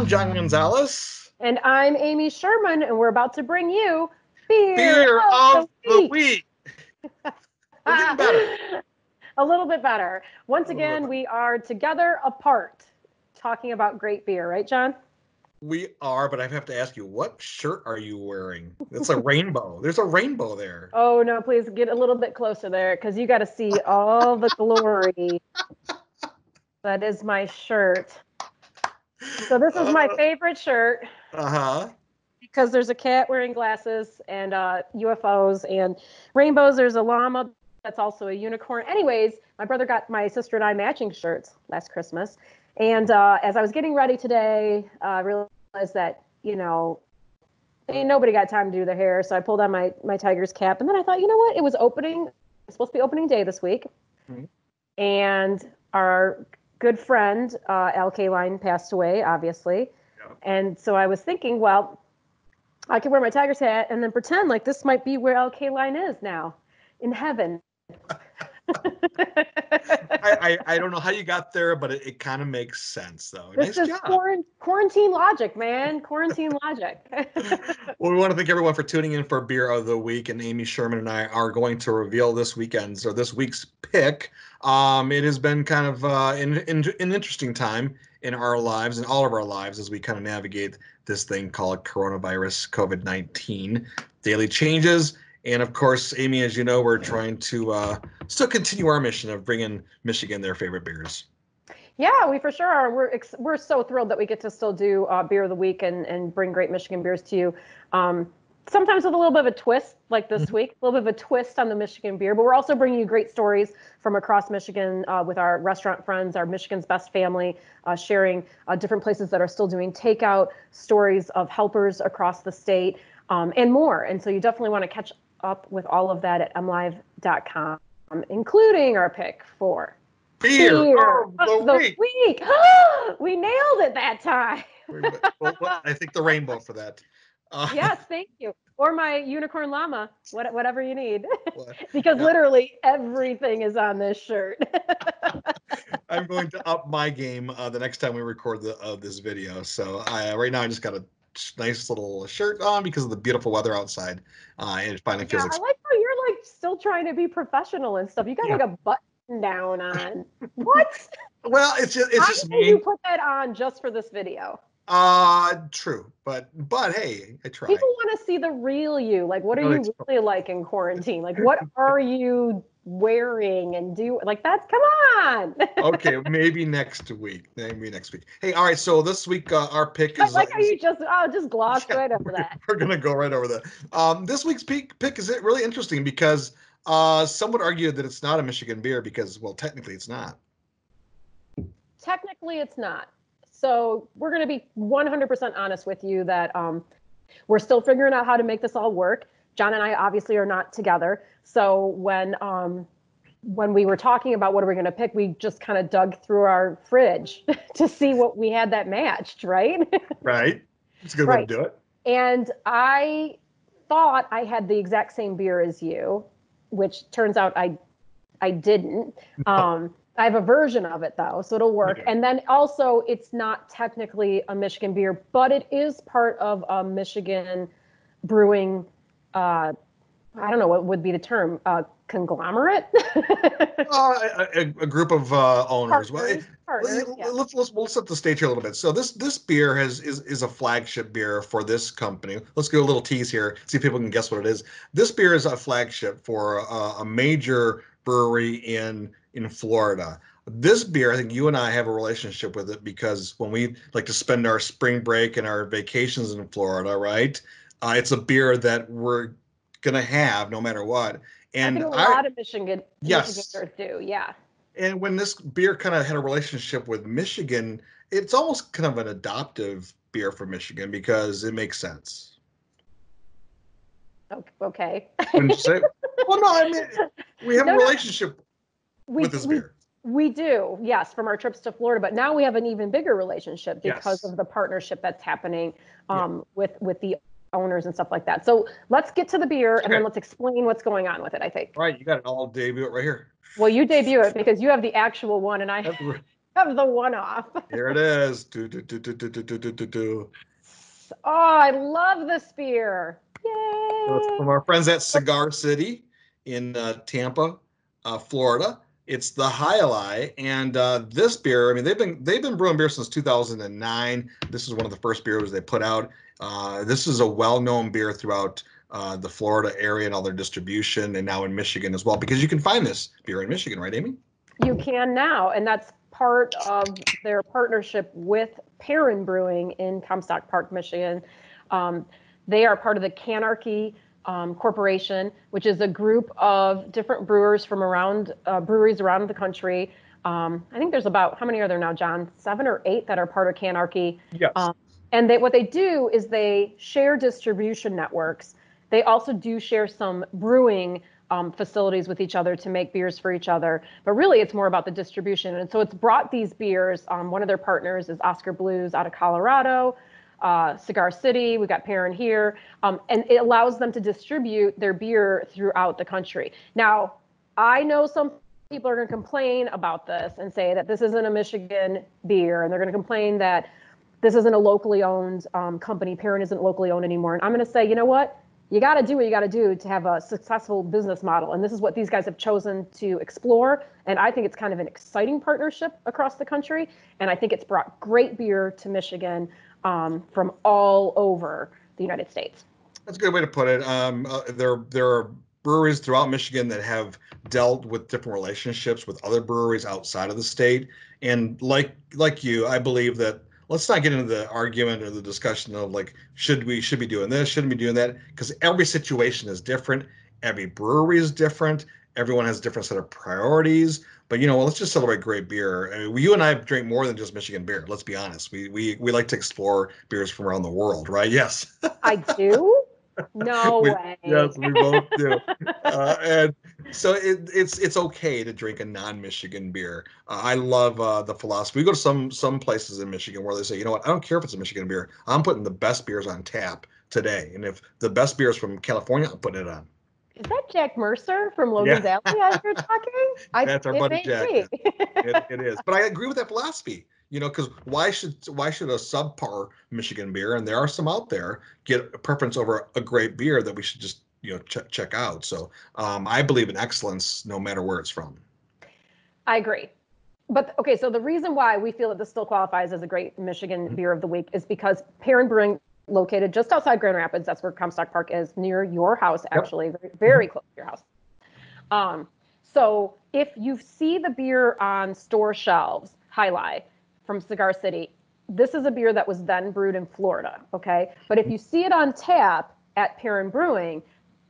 I'm John Gonzalez. And I'm Amy Sherman, and we're about to bring you Beer of the Week. We're getting better. A little bit better. Once again, we are together apart talking about great beer, right, John? We are, but I have to ask you, what shirt are you wearing? It's a rainbow. There's a rainbow there. Oh, no, please get a little bit closer there because you got to see all the glory. That is my shirt. So this is my favorite shirt. Uh-huh. Because there's a cat wearing glasses and UFOs and rainbows. There's a llama that's also a unicorn. Anyways, my brother got my sister and I matching shirts last Christmas. And as I was getting ready today, I realized that, ain't nobody got time to do their hair. So I pulled on my Tigers cap. And then I thought, you know what? It was supposed to be opening day this week. Mm-hmm. And our good friend, Al Kaline, passed away, obviously. Yep. And so I was thinking, well, I could wear my Tigers hat and then pretend like this might be where Al Kaline is now, in heaven. I don't know how you got there, but it kind of makes sense, though. This is quarantine logic, man. Quarantine logic. Well, we want to thank everyone for tuning in for Beer of the Week, and Amy Sherman and I are going to reveal this week's pick. It has been kind of an interesting time in our lives and all of our lives as we kind of navigate this thing called coronavirus, COVID-19, daily changes. And of course, Amy, as you know, we're trying to still continue our mission of bringing Michigan their favorite beers. Yeah, we for sure are. We're so thrilled that we get to still do Beer of the Week and bring great Michigan beers to you. Sometimes with a little bit of a twist, like this week, a little bit of a twist on the Michigan beer. But we're also bringing you great stories from across Michigan with our restaurant friends, our Michigan's Best Family, sharing different places that are still doing takeout, stories of helpers across the state, and more. And so you definitely want to catch up with all of that at mlive.com, including our pick for Beer of the Week. We nailed it that time. Well, I think the rainbow for that. Yes, thank you. Or my unicorn llama, whatever you need. Because literally everything is on this shirt. I'm going to up my game the next time we record this video. So right now I just got a nice little shirt on because of the beautiful weather outside. And it finally feels I like how you're like still trying to be professional and stuff. You got like a button down on. What? Well, it's just me. You put that on just for this video. True, but hey, I try. People want to see the real you. Like, what are you really like in quarantine? Like, what are you wearing and do like that? Come on. Okay, maybe next week. Hey, all right. So this week our pick is. I like how you just glossed right over that. We're gonna go right over that. This week's pick is really interesting because some would argue that it's not a Michigan beer because, well, technically it's not. Technically, it's not. So we're going to be 100% honest with you that we're still figuring out how to make this all work. John and I obviously are not together. So when we were talking about what are we going to pick, we just kind of dug through our fridge to see what we had that matched, right? Right. It's a good way to do it. And I thought I had the exact same beer as you, which turns out I didn't. No. I have a version of it, though, so it'll work. Okay. And then also, it's not technically a Michigan beer, but it is part of a Michigan brewing, I don't know, what would be the term, conglomerate? A group of owners. Partners, Let's set the stage here a little bit. So this beer is a flagship beer for this company. Let's do a little tease here, see if people can guess what it is. This beer is a flagship for a major brewery in Florida. This beer, I think you and I have a relationship with it because when we like to spend our spring break and our vacations in Florida, right? It's a beer that we're gonna have no matter what. And I think a lot of Michiganders do, yeah. And when this beer kind of had a relationship with Michigan, it's almost kind of an adoptive beer for Michigan because it makes sense. Okay. Wouldn't you say? Well, no, I mean, we have a relationship with this beer. We do, yes, from our trips to Florida. But now we have an even bigger relationship because of the partnership that's happening with the owners and stuff like that. So let's get to the beer and then let's explain what's going on with it, I think. All right, you got it. I'll debut it right here. Well, you debut it because you have the actual one and I have the one-off. Here it is. Do, do, do, do, do, do, do, do, do. Oh, I love this beer. So it's from Yay! our friends at Cigar City in Tampa, Florida. It's the Jai Alai, and this beer. I mean, they've been brewing beer since 2009. This is one of the first beers they put out. This is a well-known beer throughout the Florida area and all their distribution, and now in Michigan as well, because you can find this beer in Michigan, right, Amy? You can now, and that's part of their partnership with Perrin Brewing in Comstock Park, Michigan. They are part of the Canarchy Corporation, which is a group of different brewers from around breweries around the country. I think there's about, how many are there now, John? 7 or 8 that are part of Canarchy. Yes. And what they do is they share distribution networks. They also do share some brewing facilities with each other to make beers for each other. But really, it's more about the distribution. And so it's brought these beers. One of their partners is Oscar Blues out of Colorado, Cigar City. We've got Perrin here. And it allows them to distribute their beer throughout the country. Now, I know some people are going to complain about this and say that this isn't a Michigan beer. And they're going to complain that this isn't a locally owned company. Perrin isn't locally owned anymore. And I'm going to say, you know what? You got to do what you got to do to have a successful business model. And this is what these guys have chosen to explore. And I think it's kind of an exciting partnership across the country. And I think it's brought great beer to Michigan from all over the United States. That's a good way to put it. There are breweries throughout Michigan that have dealt with different relationships with other breweries outside of the state. And like you, I believe that let's not get into the argument or the discussion of like should be doing this, shouldn't be doing that, because every situation is different. Every brewery is different. Everyone has a different set of priorities. But let's just celebrate great beer. I mean, you and I drink more than just Michigan beer. Let's be honest. We like to explore beers from around the world, right? Yes. I do? No way. Yes, we both do. And so it's okay to drink a non-Michigan beer. I love the philosophy. We go to some places in Michigan where they say, you know what, I don't care if it's a Michigan beer. I'm putting the best beers on tap today. And if the best beer is from California, I'm putting it on. Is that Jack Mercer from Logan's Alley as you're talking? That's our buddy Jack. Be. It is. But I agree with that philosophy. Because why should a subpar Michigan beer, and there are some out there, get a preference over a great beer that we should just check out? So I believe in excellence no matter where it's from. I agree. But okay, so the reason why we feel that this still qualifies as a great Michigan beer of the week is because Perrin Brewing, located just outside Grand Rapids, that's where Comstock Park is, near your house, actually, very, very close to your house. So if you see the beer on store shelves, Jai Alai from Cigar City, this is a beer that was then brewed in Florida, okay? But if you see it on tap at Perrin Brewing,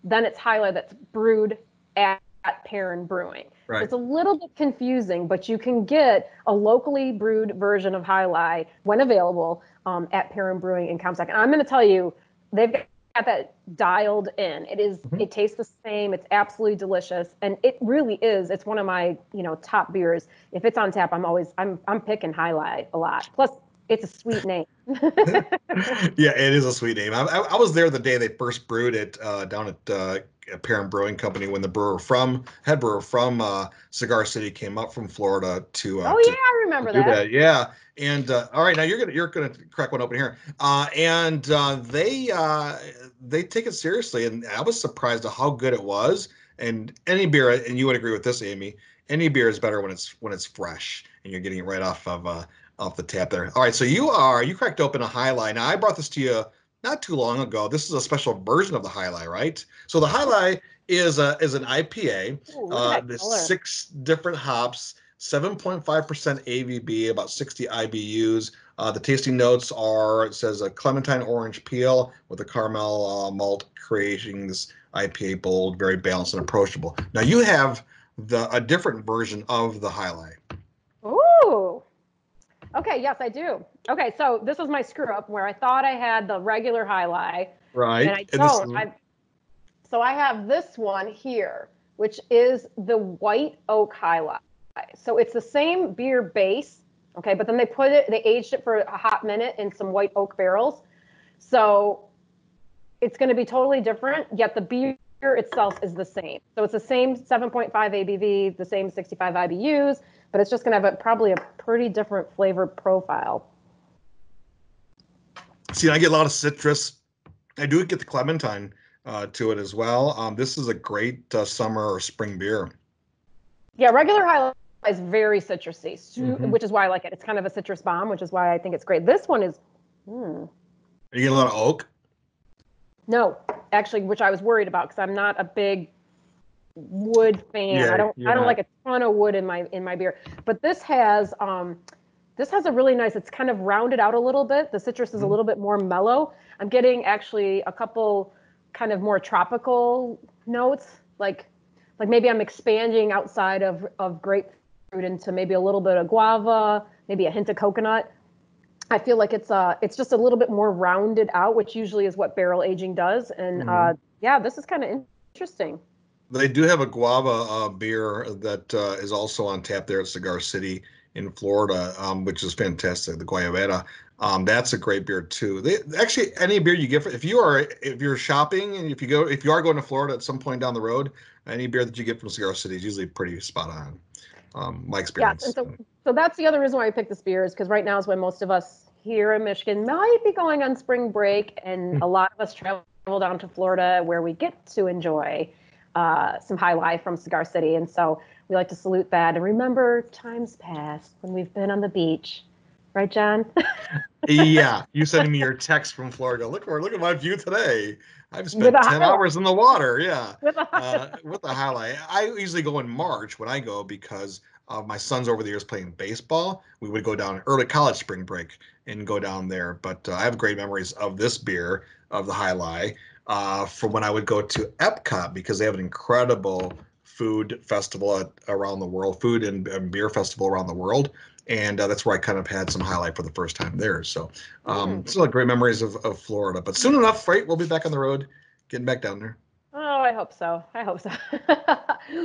then it's Jai Alai that's brewed at Perrin Brewing. Right. So it's a little bit confusing, but you can get a locally brewed version of Jai Alai when available at Perrin Brewing in Comstock. And I'm going to tell you, they've got that dialed in. It tastes the same. It's absolutely delicious, and it really is. It's one of my top beers. If it's on tap, I'm picking Jai Alai a lot. Plus, it's a sweet name. Yeah, it is a sweet name. I was there the day they first brewed it down at Perrin Brewing Company when the head brewer from Cigar City came up from Florida to. I remember that. Yeah, and all right, now you're gonna crack one open here, and they take it seriously, and I was surprised at how good it was. And any beer, and you would agree with this, Amy, any beer is better when it's fresh and you're getting it right off the tap there. All right, so you cracked open a Jai Alai. Now I brought this to you not too long ago. This is a special version of the Jai Alai, right? So the Jai Alai is an IPA. There's 6 different hops, 7.5% ABV, about 60 IBUs. The tasting notes it says a clementine orange peel with a caramel malt, creating this IPA bold, very balanced and approachable. Now you have a different version of the Jai Alai. Ooh. Okay, yes, I do. Okay, so this is my screw up where I thought I had the regular Jai Alai. Right. And I don't. So I have this one here, which is the white oak Jai Alai. So it's the same beer base, okay, but then they aged it for a hot minute in some white oak barrels. So it's going to be totally different, yet the beer itself is the same. So it's the same 7.5 ABV, the same 65 IBUs, but it's just going to have probably a pretty different flavor profile. See, I get a lot of citrus. I do get the clementine to it as well. This is a great summer or spring beer. Yeah, regular High Life is very citrusy, Mm-hmm. which is why I like it. It's kind of a citrus bomb, which is why I think it's great. This one is, Are you getting a lot of oak? no, actually, which I was worried about because I'm not a big wood fan. Yeah, I don't like a ton of wood in my beer. But this has a really nice, it's kind of rounded out a little bit. The citrus is a little bit more mellow. I'm getting actually a couple kind of more tropical notes, like maybe I'm expanding outside of grapefruit into maybe a little bit of guava, maybe a hint of coconut. I feel like it's just a little bit more rounded out, which usually is what barrel aging does. And yeah, this is kind of interesting. They do have a guava beer that is also on tap there at Cigar City in Florida, which is fantastic. The Guayabera, that's a great beer too. They actually any beer you get if you're shopping and if you are going to Florida at some point down the road, any beer that you get from Cigar City is usually pretty spot on. My experience. Yes, and so that's the other reason why I picked this beer is because right now is when most of us here in Michigan might be going on spring break, and a lot of us travel down to Florida where we get to enjoy some High Life from Cigar City. And so we like to salute that and remember times past when we've been on the beach. Right, John? Yeah, you sending me your text from Florida. Look at my view today. I've With spent a 10 highlight. hours in the water. Yeah, With a with a highlight. I usually go in March when I go because my son's over the years playing baseball. We would go down early college spring break and go down there. But I have great memories of this beer, of the High Life, from when I would go to Epcot because they have an incredible food festival around the world, food and beer festival around the world. And that's where I kind of had some High Life for the first time there. So still great memories of Florida. But soon enough, right, we'll be back on the road, getting back down there. Oh, I hope so.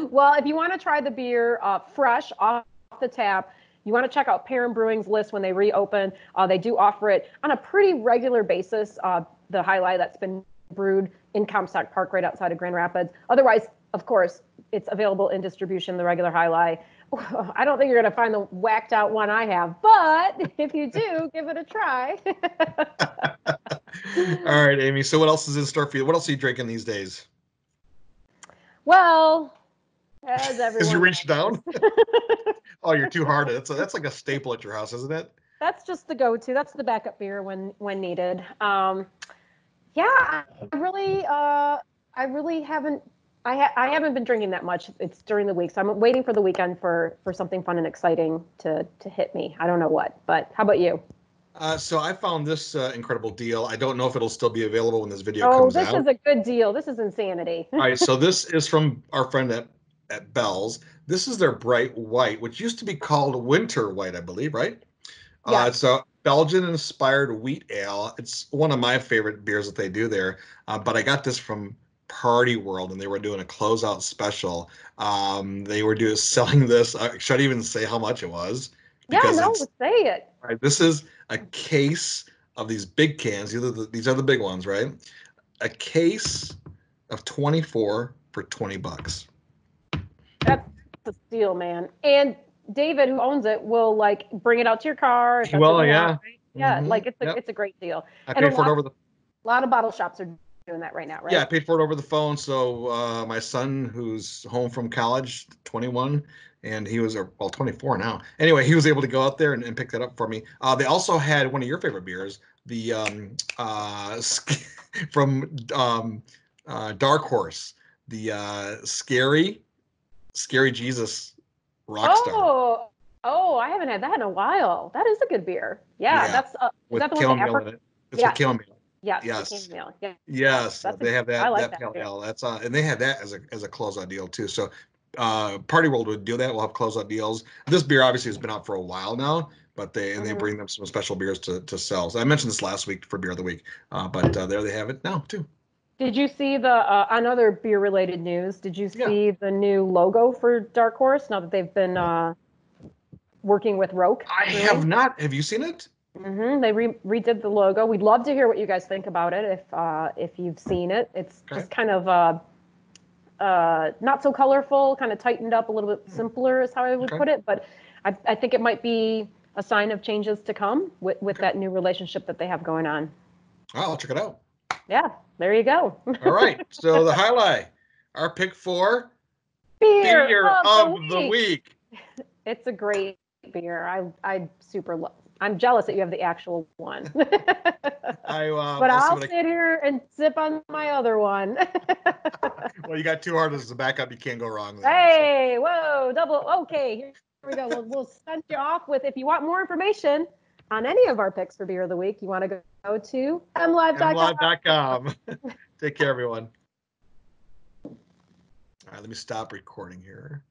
Well, if you want to try the beer fresh off the tap, you want to check out Perrin Brewing's list when they reopen. They do offer it on a pretty regular basis. The High Life that's been brewed in Comstock Park right outside of Grand Rapids. Otherwise, of course, it's available in distribution, the regular High Life. I don't think you're going to find the whacked out one I have, but if you do, give it a try. All right, Amy. So what else is in store for you? What else are you drinking these days? Well, as everyone As you reach knows. down? Oh, you're too hard. That's like a staple at your house, isn't it? That's just the go-to. That's the backup beer when needed. Yeah, I really haven't. I haven't been drinking that much. It's during the week, so I'm waiting for the weekend for something fun and exciting to hit me. I don't know what, but how about you? So I found this incredible deal. I don't know if it'll still be available when this video Oh, comes this out. is a good deal. This is insanity. All right, so this is from our friend at Bell's. This is their bright white, which used to be called winter white, I believe, right? Yes. It's a Belgian-inspired wheat ale. It's one of my favorite beers that they do there. But I got this from Party World, and they were doing a closeout special. They were selling this. Should I even say how much it was? Yeah, Because no, it's say it. right. This is a case of these big cans. These are the big ones, right? A case of 24 for $20. That's a steal, man. And David, who owns it, will like bring it out to your car if that's what Well, you want. yeah. Right? Yeah, like Yep. it's a great deal. I And a paid for it over the lot of bottle shops are doing that right now, Yeah, I right? paid for it over the phone. So my son, who's home from college, 21, and he was 24 now. Anyway, he was able to go out there and pick that up for me. They also had one of your favorite beers, the from Dark Horse, the Scary Jesus Rockstar. Oh, oh, I haven't had that in a while. That is a good beer. Yeah, Yeah, that's is with that the one with the chamomile apricot? in it. It's with Yes, chamomile. yes, the Yes. chamomile. Yeah, Yes, that's a they have I that like that that pale beer. ale. That's and they had that as a closeout deal too. So Party World would do that. We'll have closeout deals. This beer obviously has been out for a while now, but they Mhm. bring them some special beers to sell. So I mentioned this last week for beer of the week, but there they have it now too. Did you see the on other beer related news? Did you Yeah, see the new logo for Dark Horse? Now that they've been working with Roke I have Brewing. not. Have you seen it? They redid the logo. We'd love to hear what you guys think about it if you've seen it. It's Okay. just kind of not so colorful, kind of tightened up, a little bit simpler is how I would Okay. put it. But I think it might be a sign of changes to come with that new relationship that they have going on. I'll check it out. Yeah, there you go. All right. So the highlight, our pick for Beer of the week. It's a great beer. I super love. I'm jealous that you have the actual one. But I'll sit here and sip on my other one. Well, you got two artists as a backup. You can't go wrong there. Hey, whoa, double. Okay, here we go. We'll send you off with, if you want more information on any of our picks for beer of the week, you want to go to mlive.com. Take care, everyone. All right, let me stop recording here.